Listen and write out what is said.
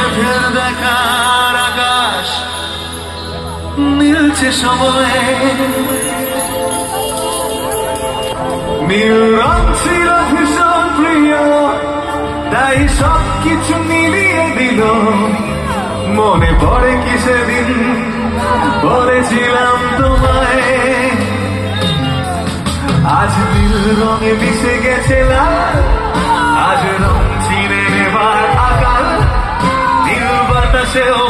এসে ফের দেখার আকাশ মিলছে সময়ে নীল রং ছিল ভীষণ প্রিয় তাই সবকিছু মিলিয়ে দিল মনে পড়ে কি সেদিন বলেছিলাম তোমায় আজ নীল রঙে মিশে গেছে লাল আজ রং চিনে নেবার আকাল নীল বাতাসেও